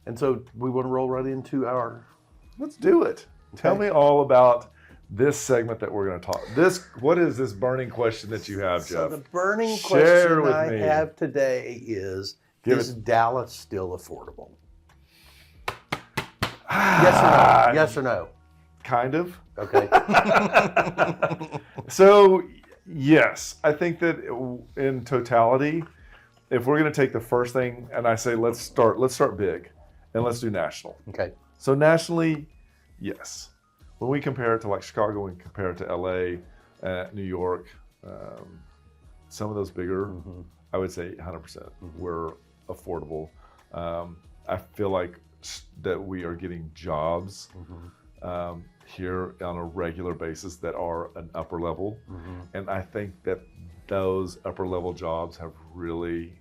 And so we want to roll right into our. Let's do it. Tell me all about this segment that we're going to talk. What is this burning question that you have, Jeff? So the burning Share question with I me. have today is Dallas still affordable? Yes or no? Yes or no? Kind of. Okay. So, yes, I think that in totality, if we're going to take the first thing and I say let's start big and let's do national. Okay. So nationally, yes. When we compare it to like Chicago, we compare it to LA, New York, some of those bigger, I would say 100% were affordable. I feel like that we are getting jobs here on a regular basis that are an upper level. And I think that those upper level jobs have really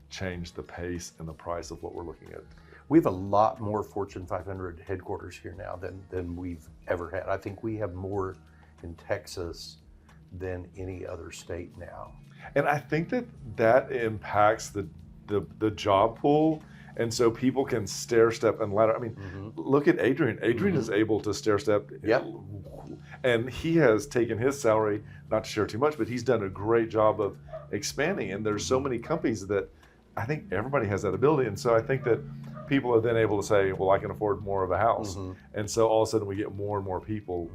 changed the pace and the price of what we're looking at. We have a lot more Fortune 500 headquarters here now than we've ever had. I think we have more in Texas than any other state now. And I think that impacts the job pool. And so people can stair step and ladder. I mean, look at Adrian. Adrian is able to stair step. Yep. And he has taken his salary, not to share too much, but he's done a great job of expanding. And there's so many companies that I think everybody has that ability. And so I think that people are then able to say, well, I can afford more of a house. And so all of a sudden we get more and more people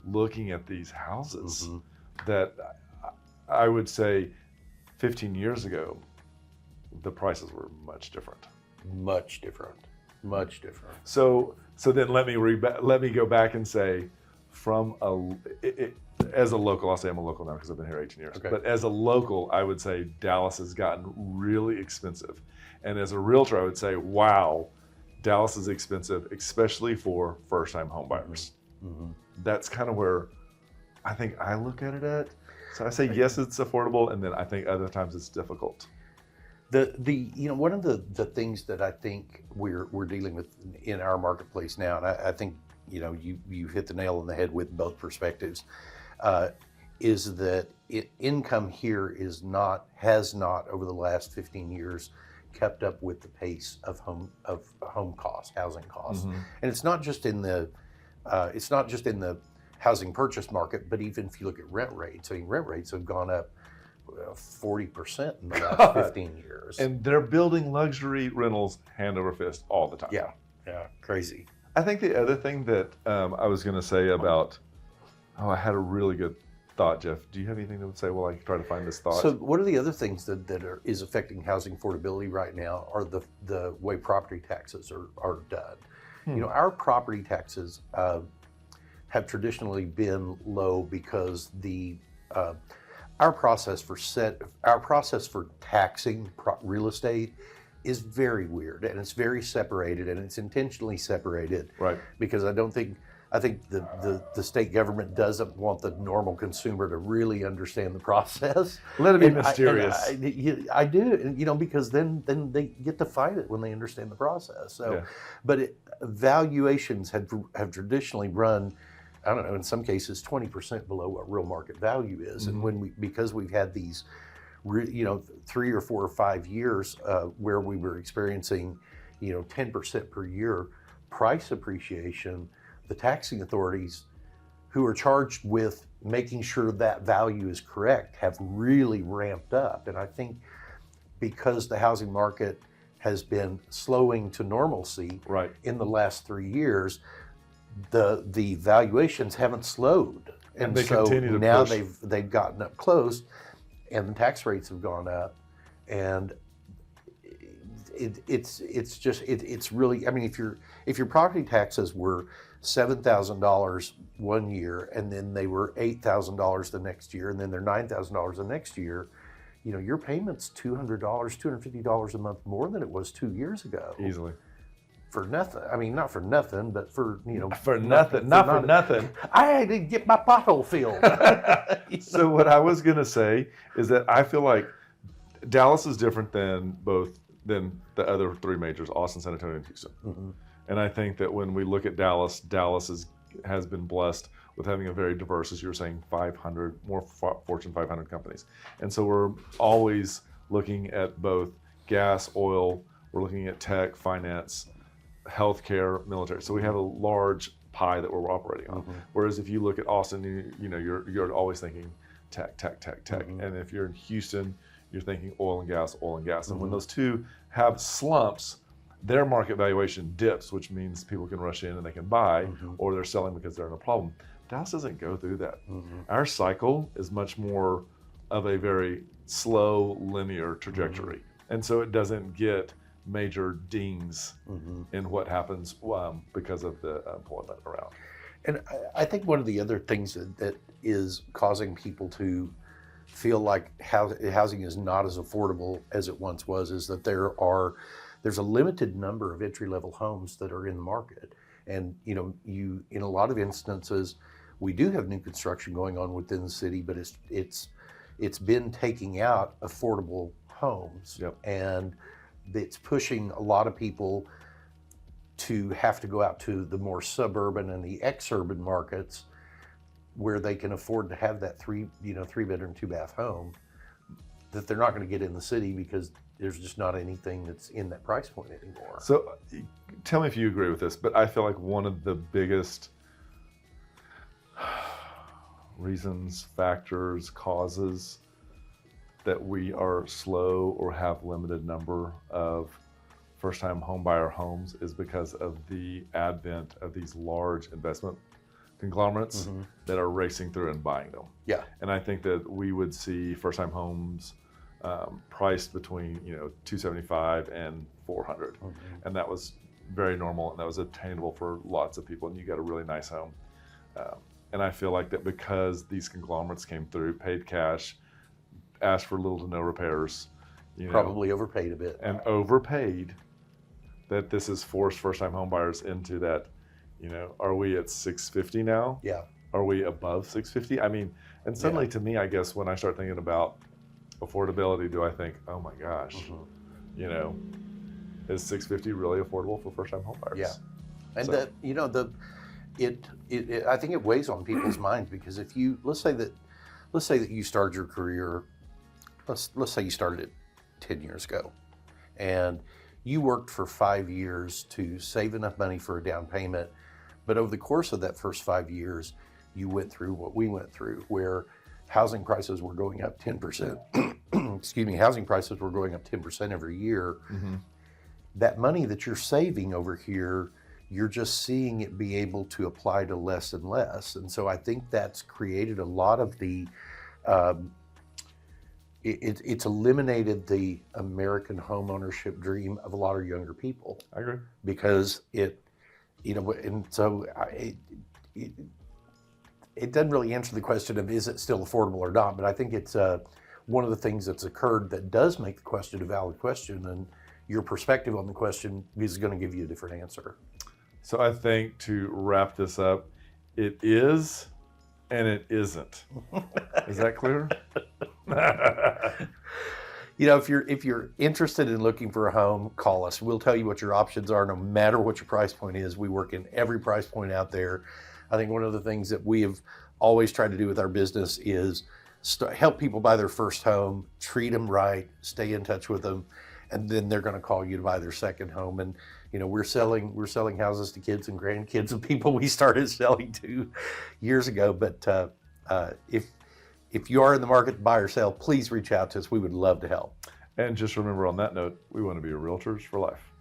looking at these houses that I would say 15 years ago, the prices were much different. Much different. So then let me go back and say, as a local, I'll say I'm a local now because I've been here 18 years. Okay. But as a local, I would say Dallas has gotten really expensive. And as a realtor, I would say, wow, Dallas is expensive, especially for first-time home buyers. That's kind of where I think I look at it at. So I say, yes, it's affordable, and then I think other times it's difficult. One of the things that I think we're dealing with in our marketplace now, and I think you hit the nail on the head with both perspectives, is that income here has not over the last 15 years kept up with the pace of home costs, housing costs, and it's not just in the housing purchase market, but even if you look at rent rates, I mean, rent rates have gone up 40% in the last 15 years. And they're building luxury rentals hand over fist all the time. Yeah, crazy. I think the other thing that I was going to say about, I had a really good thought, Jeff. Do you have anything to say while I try to find this thought? So one of the other things that is affecting housing affordability right now are the way property taxes are done. Our property taxes have traditionally been low because our process for taxing real estate is very weird, and it's very separated, and it's intentionally separated. Right. Because I think the state government doesn't want the normal consumer to really understand the process. Let it be mysterious. I do, because then they get to fight it when they understand the process. So, yeah. But valuations have traditionally run, I don't know, in some cases 20% below what real market value is, and because we've had these 3 or 4 or 5 years where we were experiencing 10% per year price appreciation, the taxing authorities who are charged with making sure that value is correct have really ramped up. And I think because the housing market has been slowing to normalcy in the last 3 years, the valuations haven't slowed. And they continue to now push. they've gotten up close, and the tax rates have gone up, and it's really, I mean, if your property taxes were $7,000 one year, and then they were $8,000 the next year, and then they're $9,000 the next year, your payment's $200, $250 a month more than it was 2 years ago. Easily. For nothing. I mean, not for nothing, but for nothing. I had to get my pothole filled. So what I was going to say is that I feel like Dallas is different than the other 3 majors, Austin, San Antonio, and Houston. And I think that when we look at Dallas has been blessed with having a very diverse, as you were saying, 500 more Fortune 500 companies. And so we're always looking at both gas, oil, we're looking at tech, finance, healthcare, military. So we have a large pie that we're operating on. Whereas if you look at Austin, you're always thinking tech. And if you're in Houston, you're thinking oil and gas. And when those two have slumps, their market valuation dips, which means people can rush in and they can buy, or they're selling because they're in a problem. Dallas doesn't go through that. Our cycle is much more of a very slow, linear trajectory. And so it doesn't get major dings in what happens because of the employment around. And I think one of the other things that is causing people to feel like housing is not as affordable as it once was is that there's a limited number of entry-level homes that are in the market. And in a lot of instances, we do have new construction going on within the city, but it's been taking out affordable homes. And it's pushing a lot of people to have to go out to the more suburban and the exurban markets where they can afford to have that 3-bedroom, 2-bath home that they're not going to get in the city because there's just not anything that's in that price point anymore. So tell me if you agree with this, but I feel like one of the biggest reasons, factors, causes that we are slow or have limited number of first-time homebuyer homes is because of the advent of these large investment conglomerates that are racing through and buying them. And I think that we would see first-time homes priced between $275 and $400, and that was very normal, and that was attainable for lots of people, and you got a really nice home. And I feel like that because these conglomerates came through, paid cash, asked for little to no repairs, probably overpaid a bit, and overpaid, that this has forced first-time home buyers into that. Are we at $650 now? Are we above $650? I mean, and suddenly to me, I guess when I start thinking about affordability, do I think, oh my gosh, is $650 really affordable for first-time home buyers? And I think it weighs on people's minds because if you let's say that you started your career, let's say you started it 10 years ago, and you worked for 5 years to save enough money for a down payment, but over the course of that first 5 years, you went through what we went through, where housing prices were going up 10%. Excuse me, housing prices were going up 10% every year. That money that you're saving over here, you're just seeing it be able to apply to less and less. And so I think that's created a lot of the, it's eliminated the American home ownership dream of a lot of younger people. I agree. Because and so it doesn't really answer the question of is it still affordable or not, but I think it's one of the things that's occurred that does make the question a valid question, and your perspective on the question is going to give you a different answer. So I think to wrap this up, it is and it isn't. Is that clear? If you're interested in looking for a home, call us. We'll tell you what your options are, no matter what your price point is. We work in every price point out there. I think one of the things that we have always tried to do with our business is help people buy their first home, treat them right, stay in touch with them, and then they're going to call you to buy their second home. And we're selling houses to kids and grandkids of people we started selling to years ago. But if you are in the market to buy or sell, please reach out to us. We would love to help. And just remember on that note, we want to be your realtors for life.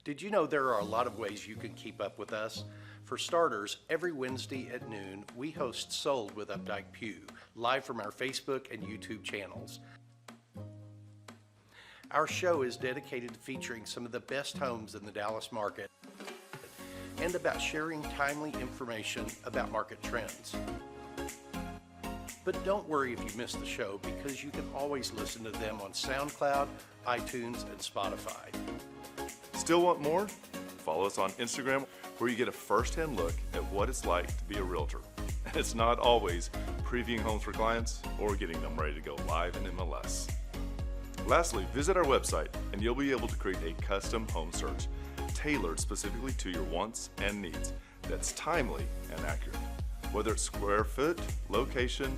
Did you know there are a lot of ways you can keep up with us? For starters, every Wednesday at noon, we host Sold with Updike Pugh, live from our Facebook and YouTube channels. Our show is dedicated to featuring some of the best homes in the Dallas market and about sharing timely information about market trends. But don't worry if you miss the show, because you can always listen to them on SoundCloud, iTunes, and Spotify. Still want more? Follow us on Instagram, where you get a first-hand look at what it's like to be a realtor. And it's not always previewing homes for clients or getting them ready to go live in MLS. Lastly, visit our website and you'll be able to create a custom home search tailored specifically to your wants and needs that's timely and accurate. Whether it's square foot, location,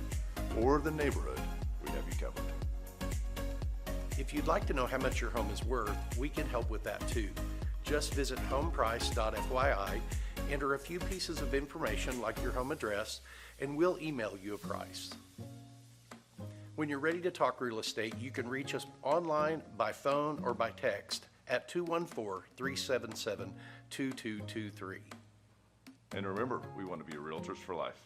or the neighborhood, we have you covered. If you'd like to know how much your home is worth, we can help with that too. Just visit homeprice.fyi, enter a few pieces of information like your home address, and we'll email you a price. When you're ready to talk real estate, you can reach us online, by phone, or by text at 214-377-2223. And remember, we want to be realtors for life.